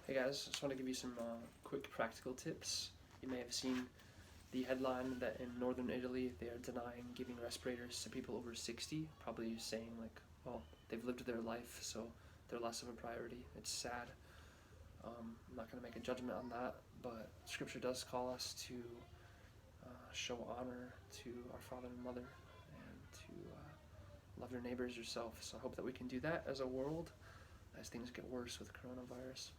Hey guys, just want to give you some quick practical tips. You may have seen the headline that in northern Italy they are denying giving respirators to people over 60, probably saying like, well, they've lived their life, so they're less of a priority. It's sad. I'm not going to make a judgment on that, but Scripture does call us to show honor to our father and mother and to love your neighbors yourself. So I hope that we can do that as a world as things get worse with coronavirus.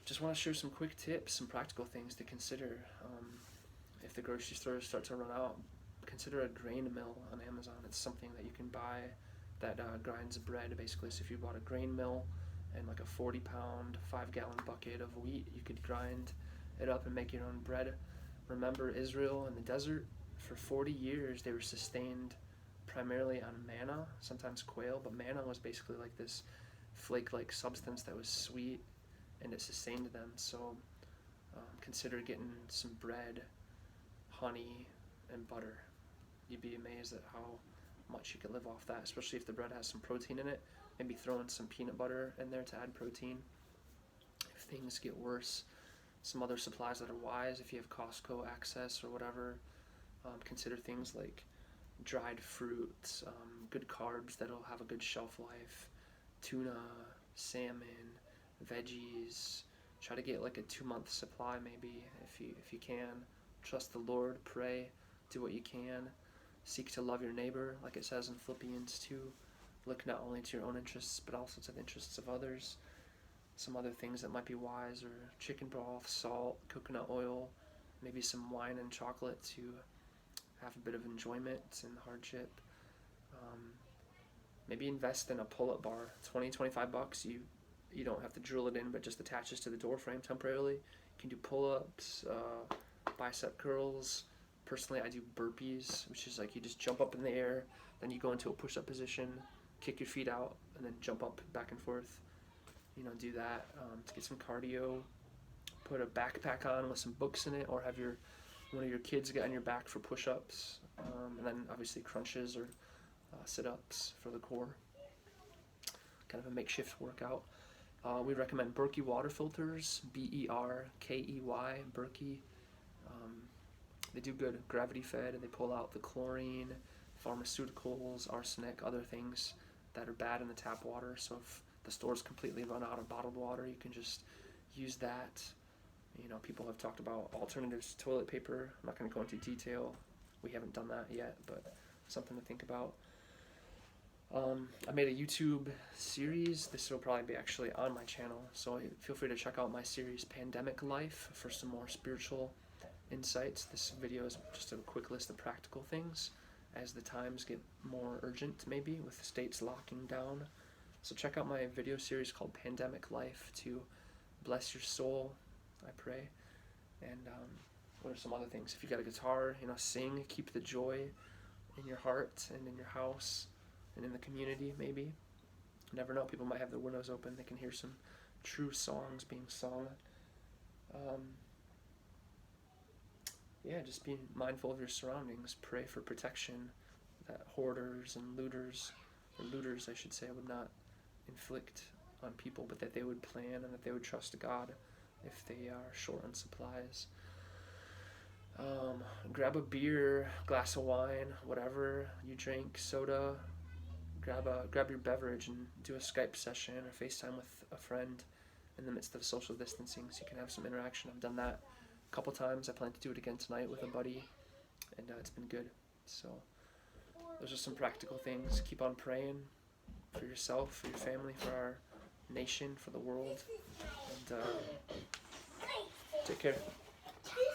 Just want to share some quick tips, some practical things to consider. If the grocery stores start to run out, consider a grain mill on Amazon. It's something that you can buy that grinds bread basically. So if you bought a grain mill and like a 40-pound, 5-gallon bucket of wheat, you could grind it up and make your own bread. Remember Israel in the desert? For 40 years they were sustained primarily on manna, sometimes quail, but manna was basically like this flake-like substance that was sweet and it sustained them. So consider getting some bread, honey, and butter. You'd be amazed at how much you can live off that, especially if the bread has some protein in it. Maybe throw in some peanut butter in there to add protein. If things get worse, some other supplies that are wise, if you have Costco access or whatever, consider things like dried fruits, good carbs that'll have a good shelf life, tuna, salmon, veggies. Try to get like a 2-month supply maybe if you can. Trust the Lord, pray, do what you can. Seek to love your neighbor, like it says in Philippians 2. Look not only to your own interests, but also to the interests of others. Some other things that might be wise are chicken broth, salt, coconut oil, maybe some wine and chocolate to have a bit of enjoyment in hardship. Maybe invest in a pull-up bar, $20-25. You don't have to drill it in, but just attaches to the door frame temporarily. You can do pull-ups, bicep curls. Personally, I do burpees, which is like you just jump up in the air, then you go into a push-up position, kick your feet out, and then jump up back and forth. Do that to get some cardio. Put a backpack on with some books in it, or have one of your kids get on your back for push-ups, and then obviously crunches or sit-ups for the core. Kind of a makeshift workout. We recommend Berkey water filters, Berkey, Berkey. They do good, gravity-fed, and they pull out the chlorine, pharmaceuticals, arsenic, other things that are bad in the tap water. So if the stores completely run out of bottled water, you can just use that. People have talked about alternatives to toilet paper. I'm not going to go into detail. We haven't done that yet, but something to think about. I made a YouTube series. This will probably be actually on my channel, so feel free to check out my series Pandemic Life for some more spiritual insights. This video is just a quick list of practical things as the times get more urgent, maybe with the states locking down. So check out my video series called Pandemic Life to bless your soul, I pray. And what are some other things? If you got a guitar, sing, keep the joy in your heart and in your house and in the community, maybe. You never know, people might have their windows open. They can hear some true songs being sung. Just be mindful of your surroundings. Pray for protection that hoarders and looters I should say, would not inflict on people, but that they would plan and that they would trust God if they are short on supplies. Grab a beer, glass of wine, whatever you drink, soda. Grab your beverage and do a Skype session or FaceTime with a friend in the midst of social distancing so you can have some interaction. I've done that a couple times. I plan to do it again tonight with a buddy, and it's been good. So those are some practical things. Keep on praying for yourself, for your family, for our nation, for the world, and take care.